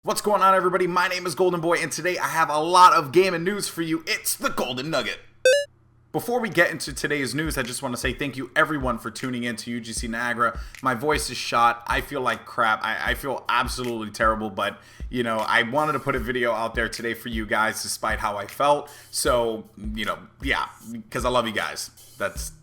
What's going on, everybody? My name is Golden Boy, and today I have a lot of gaming news for you. It's the Golden Nugget. Before we get into today's news, I just want to say thank you everyone for tuning in to UGC Niagara. My voice is shot. I feel like crap. I feel absolutely terrible, but you know, I wanted to put a video out there today for you guys despite how I felt. So, you know, yeah, because I love you guys. That's it.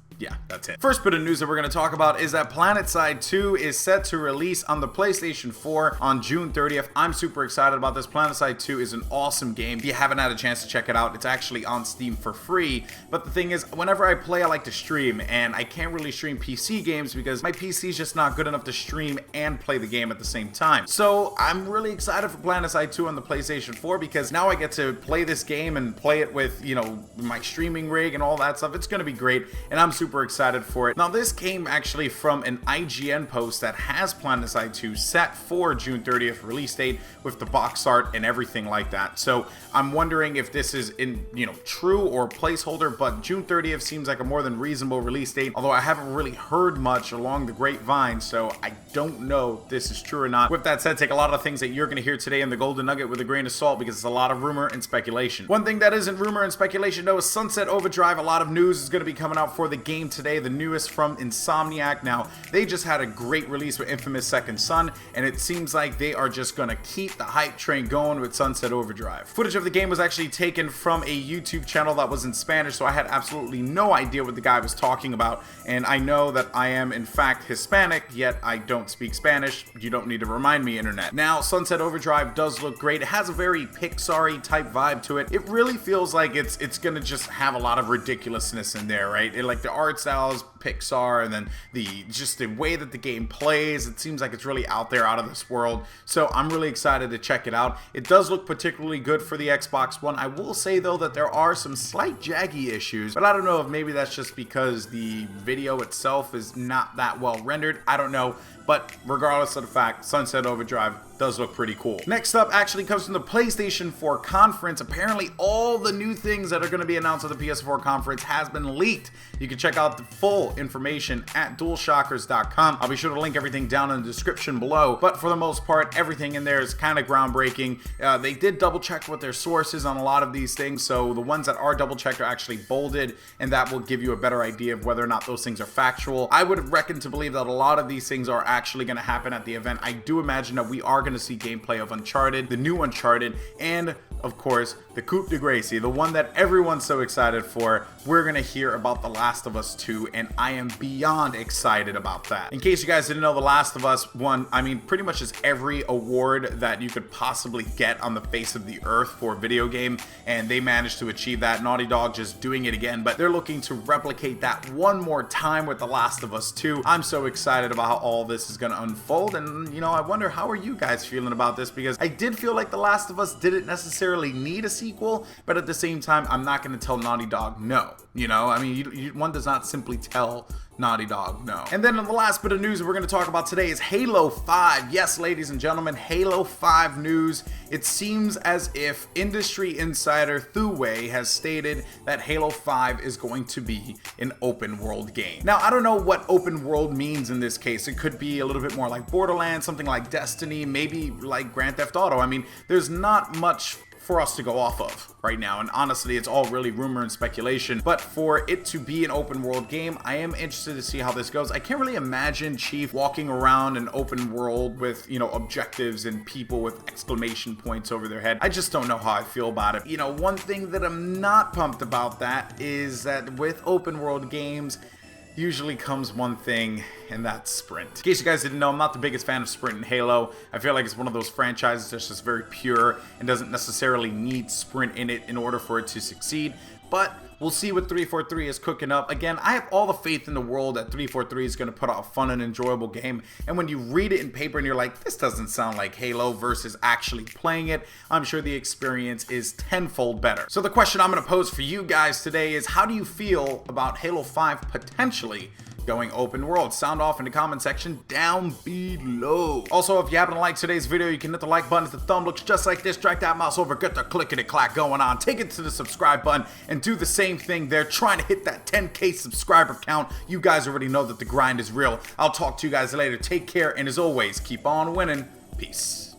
First bit of news that we're going to talk about is that Planetside 2 is set to release on the PlayStation 4 on June 30th. I'm super excited about this. Planetside 2 is an awesome game. If you haven't had a chance to check it out, it's actually on Steam for free. But the thing is, whenever I play, I like to stream, and I can't really stream PC games because my PC is just not good enough to stream and play the game at the same time. So I'm really excited for Planetside 2 on the PlayStation 4 because now I get to play this game and play it with, you know, my streaming rig and all that stuff. It's going to be great, and I'm super excited for it. Now, this came actually from an IGN post that has Planetside 2 set for June 30th release date with the box art and everything like that. So I'm wondering if this is true or placeholder, but June 30th seems like a more than reasonable release date, although I haven't really heard much along the grapevine, so I don't know if this is true or not. With that said, take a lot of things that you're going to hear today in the Golden Nugget with a grain of salt because it's a lot of rumor and speculation. One thing that isn't rumor and speculation though is Sunset Overdrive. A lot of news is going to be coming out for the game today, the newest from Insomniac. Now, they just had a great release with Infamous Second Son, and it seems like they are just gonna keep the hype train going with Sunset Overdrive. Footage of the game was actually taken from a YouTube channel that was in Spanish, so I had absolutely no idea what the guy was talking about, and I know that I am in fact Hispanic, yet I don't speak Spanish. You don't need to remind me, internet. Now, Sunset Overdrive does look great. It has a very Pixar-y type vibe to it. It really feels like it's gonna just have a lot of ridiculousness in there, right? Like the art styles, Pixar, and then just the way that the game plays, it seems like it's really out there, out of this world. So I'm really excited to check it out. It does look particularly good for the Xbox One. I will say though that there are some slight jaggy issues, but I don't know if maybe that's just because the video itself is not that well rendered. I don't know, but regardless of the fact, Sunset Overdrive does look pretty cool. Next up actually comes from the PlayStation 4 Conference. Apparently all the new things that are going to be announced at the PS4 Conference has been leaked. You can check out the full information at DualShockers.com. I'll be sure to link everything down in the description below, but for the most part, everything in there is kind of groundbreaking. They did double check with their sources on a lot of these things, so the ones that are double checked are actually bolded, and that will give you a better idea of whether or not those things are factual. I would reckon to believe that a lot of these things are actually going to happen at the event. I do imagine that we are going to see gameplay of Uncharted, the new Uncharted, and of course the coup de grace, the one that everyone's so excited for. We're gonna hear about The Last of Us 2, and I am beyond excited about that. In case you guys didn't know, The Last of Us won, I mean, pretty much just every award that you could possibly get on the face of the earth for a video game, and they managed to achieve that. Naughty Dog just doing it again, but they're looking to replicate that one more time with The Last of Us 2. I'm so excited about how all this is gonna unfold, and you know, I wonder how are you guys feeling about this, because I did feel like The Last of Us didn't necessarily need a sequel, but at the same time, I'm not going to tell Naughty Dog no. You know, I mean, one does not simply tell Naughty Dog no. And then the last bit of news we're going to talk about today is Halo 5. Yes, ladies and gentlemen, Halo 5 news. It seems as if industry insider Thuwei has stated that Halo 5 is going to be an open world game. Now, I don't know what open world means in this case. It could be a little bit more like Borderlands, something like Destiny, maybe like Grand Theft Auto. I mean, there's not much for us to go off of right now, and honestly it's all really rumor and speculation, but for it to be an open world game, I am interested to see how this goes. I can't really imagine Chief walking around an open world with, you know, objectives and people with exclamation points over their head. I just don't know how I feel about it. You know, one thing that I'm not pumped about that is that with open world games usually comes one thing, and that's sprint. In case you guys didn't know, I'm not the biggest fan of sprint in Halo. I feel like it's one of those franchises that's just very pure and doesn't necessarily need sprint in it in order for it to succeed, but we'll see what 343 is cooking up. Again, I have all the faith in the world that 343 is going to put out a fun and enjoyable game, and when you read it in paper and you're like, this doesn't sound like Halo, versus actually playing it, I'm sure the experience is tenfold better. So the question I'm going to pose for you guys today is, how do you feel about Halo 5 potentially going open world? Sound off in the comment section down below. Also, if you happen to like today's video, you can hit the like button. If the thumb looks just like this, drag that mouse over, get the clickety-clack going on, take it to the subscribe button, and do the same thing there, trying to hit that 10K subscriber count. You guys already know that the grind is real. I'll talk to you guys later. Take care, and as always, keep on winning. Peace.